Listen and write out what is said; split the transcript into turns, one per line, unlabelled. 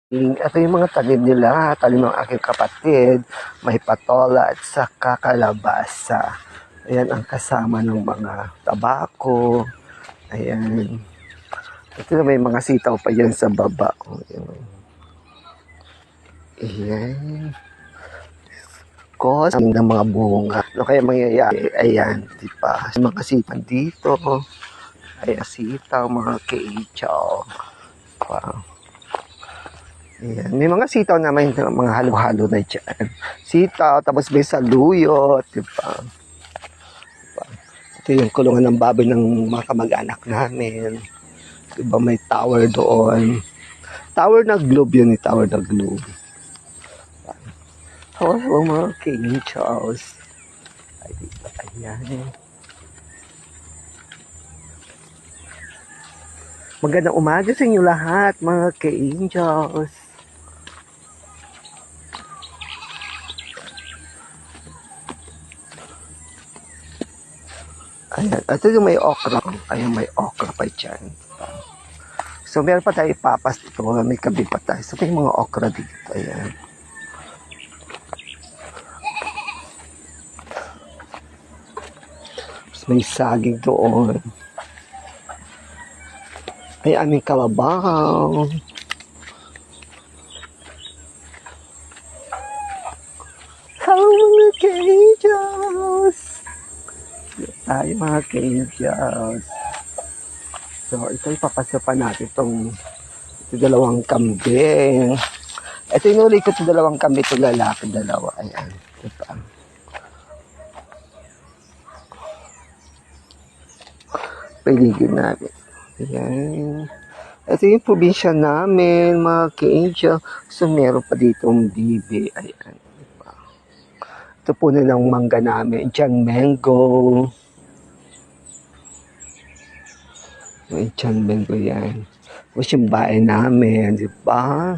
Ito yung mga tanim nila, tanim ng aking kapatid, may patola at saka kalabasa. Ayan ang kasama ng mga tabako. Ayan. Ito na may mga sitaw pa yan sa baba. Ayan. Kos ng mga bunga. Ano kaya mangyayari? Ayan, di ba? Mga sitaw dito. Ayan, sitaw, mga keichaw. Wow. Ayan. May mga sitaw naman, mga halo-halo na dyan. Sitaw, tapos may saluyot, di ba? Ito yung kulungan ng baboy ng mga kamag-anak namin. Di ba may tower doon? Tower na globe yun, tower na globe. Oh, mga King Charles. Ay, di ba? Ayan. Magandang umaga sa inyo lahat, mga ka-angels. Ayan, ito yung may okra. Ayan, may okra pa dyan. So, meron pa tayo ipapas dito. May kabi pa tayo. So, may mga okra dito. Ayan. So, may saging doon. Ay, aming kalabaw. Hello, mga ka-angels. Tayo mga ka-angels. So, ito ipapasya pa natin itong dalawang kambing. Ito yung uli ko itong dalawang kambing, itong lalaki, dalawa. Ayan. Ito. Paligid natin. Ayan. Ito yung probinsya namin, mga ka-angel. So, meron pa ditong bibi. Ayan. Ito po nilang mangga namin. Diyan, mango. May tiyan mango yan. Tapos yung bahay namin, di ba?